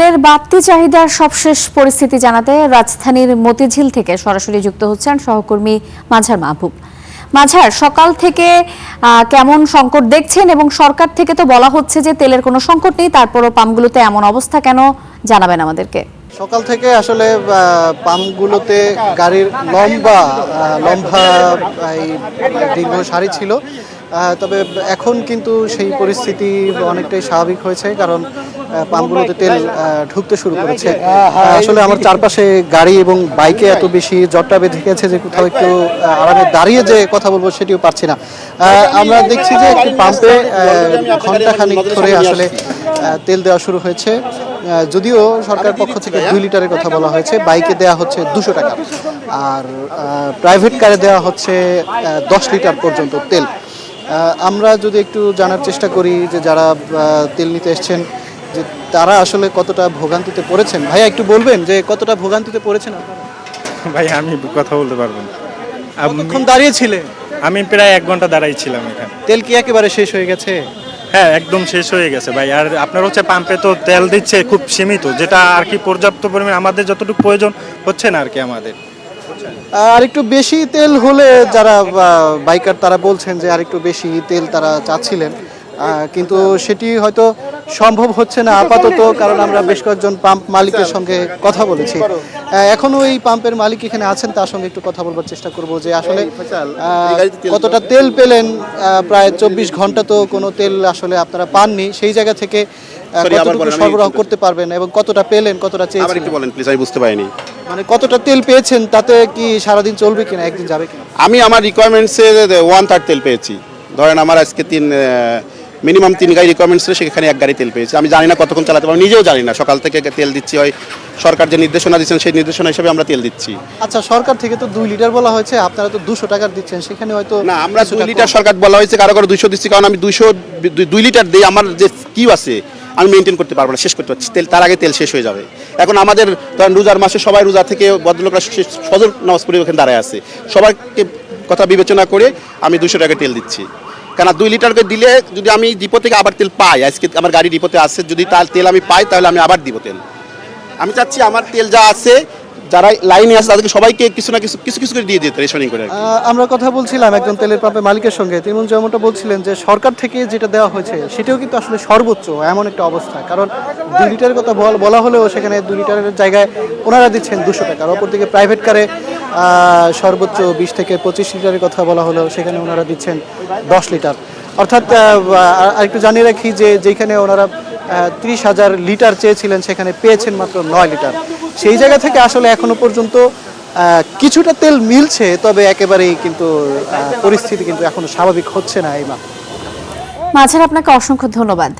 তেলের বাড়তি চাহিদার সবশেষ পরিস্থিতি জানাতে রাজধানীর মতিঝিল থেকে সরাসরি যুক্ত হচ্ছেন সহকর্মী মাঝার মাহবুব। মাঝার, সকাল থেকে কেমন সংকট দেখছেন এবং সরকার থেকে তো বলা হচ্ছে যে তেলের কোনো সংকট নেই, তারপরও পাম্পগুলোতে এমন অবস্থা কেন জানাবেন আমাদেরকে। সকাল থেকে আসলে পাম্পগুলোতে গাড়ির লম্বা দীর্ঘ সারি ছিল, তবে এখন কিন্তু সেই পরিস্থিতি অনেকটাই স্বাভাবিক হয়েছে, কারণ পাম্পগুলোতে তেল ঢুকতে শুরু করেছে। আসলে আমার চারপাশে গাড়ি এবং বাইকে এত বেশি জটটা বেঁধে গেছে যে কোথাও একটু আরামে দাঁড়িয়ে যে কথা বলবো সেটিও পারছি না। আমরা দেখছি যে একটি পাম্পে ঘন্টাখানিক ধরে আসলে তেল দেওয়া শুরু হয়েছে, যদিও সরকার পক্ষ থেকে 2 লিটারের কথা বলা হয়েছে। বাইকে দেওয়া হচ্ছে 200 টাকা, আর প্রাইভেট কারে দেওয়া হচ্ছে 10 লিটার পর্যন্ত তেল। আমরা যদি একটু জানার চেষ্টা করি যে যারা তেল নিতে এসছেন যে তারা আসলে কতটা ভোগান্তিতে পড়েছেন। ভাইয়া, একটু বলবেন যে কতটা ভোগান্তিতে পড়েছেন আপনারা? ভাই আমি কথা বলতে পারবো না। কতক্ষণ দাঁড়িয়েছিলেন? আমি প্রায় 1 ঘন্টা দাঁড়াইছিলাম এখানে। তেল কি একেবারে শেষ হয়ে গেছে? হ্যাঁ, একদম শেষ হয়ে গেছে ভাই। আর আপনার হচ্ছে পাম্পে তো তেল দিচ্ছে খুব সীমিত, যেটা আর কি পর্যাপ্ত পরিমাণে আমাদের যতটুকু প্রয়োজন হচ্ছে না আর কি আমাদের। আর একটু বেশি তেল হলে যারা বাইকার তারা বলছেন যে আর একটু বেশি তেল তারা চাচ্ছিলেন, কিন্তু সেটি হয়তো সম্ভব হচ্ছে না আপাতত, কারণ আমরা বেশ কয়েকজন পাম্প মালিকের সঙ্গে কথা বলেছি। এখনো এই পাম্পের মালিক এখানে আছেন, তার সঙ্গে একটু কথা বলবার চেষ্টা করব যে আসলে কতটা তেল পেলেন। প্রায় 24 ঘন্টা তো কোনো তেল আসলে আপনারা পাননি, সেই জায়গা থেকে কতটুকু সরবরাহ করতে পারবেন এবং কতটা পেলেন, কতটা চেয়েছেন একটু বলেন প্লিজ, আমি বুঝতে পারিনি। মানে কতটা তেল পেয়েছেন, তাতে কি সারাদিন চলবে কিনা, একদিন যাবে কিনা? আমি আমার রিকোয়ারমেন্টসে 1/3 তেল পেয়েছি। ধরেন আমার আজকে মিনিমাম 3 গাড়ি রিকোয়ারমেন্টস ছিল, সেখানে 1 গাড়ি তেল পেয়েছি। আমি জানি না কতক্ষণ চালাতে পারবো, নিজেও জানি না। সকাল থেকে তেল দিচ্ছি, হয় সরকার যে নির্দেশনা দিচ্ছেন সেই নির্দেশনা হিসেবে আমরা তেল দিচ্ছি। আচ্ছা, সরকার থেকে তো 2 লিটার বলা হয়েছে, আপনারা তো 200 টাকার দিচ্ছেন, সেখানে হয়তো না, আমরা 2 লিটার সরকার বলা হয়েছে, কারো 200 দিচ্ছি, কারণ আমি 2 লিটার দিই। আমার যে কিউ আছে আমি মেনটেন করতে পারবো না, শেষ করতে পারছি তেল, তার আগে তেল শেষ হয়ে যাবে। এখন আমাদের ধরেন রোজার মাসে সবাই রোজা থেকে ভদ্রলোকরা ফজর নামাজ পড়ে ওখানে দাঁড়ায় আছে, সবাইকে কথা বিবেচনা করে আমি 200 টাকা তেল দিচ্ছি। কেন 2 লিটার করে দিলে যদি আমি ডিপো থেকে আবার তেল পাই, আজকে আমার গাড়ি ডিপোতে আছে, যদি তার তেল আমি পাই তাহলে আমি আবার দিব তেল। আমি চাচ্ছি আমার তেল যা আছে, যারা লাইনে আছে তাদেরকে সবাইকে কিছু না কিছু করে দিয়ে দিতে রেশনিং করে। আমরা কথা বলছিলাম একজন তেলের পাম্পের মালিকের সঙ্গে, তিনি যেমনটা বলছিলেন যে সরকার থেকে যেটা দেওয়া হয়েছে সেটাও কিন্তু আসলে সর্বোচ্চ এমন একটা অবস্থা, কারণ 2 লিটারের কথা বলা হলেও সেখানে 2 লিটারের জায়গায় ওনারা দিচ্ছেন 200 টাকা। অপরদিকে প্রাইভেট কারে সর্বোচ্চ 20 থেকে 25 লিটারের কথা বলা হলেও সেখানে ওনারা দিচ্ছেন 10 লিটার। অর্থাৎ আরেকটু জানিয়ে রাখি যে যেখানে ওনারা 30,000 লিটার চেয়েছিলেন সেখানে পেয়েছেন মাত্র 9 লিটার। সেই জায়গা থেকে আসলে এখনো পর্যন্ত কিছুটা তেল মিলছে, তবে একেবারেই কিন্তু পরিস্থিতি কিন্তু এখনো স্বাভাবিক হচ্ছে না। এই মাঝার, আপনাকে অসংখ্য ধন্যবাদ।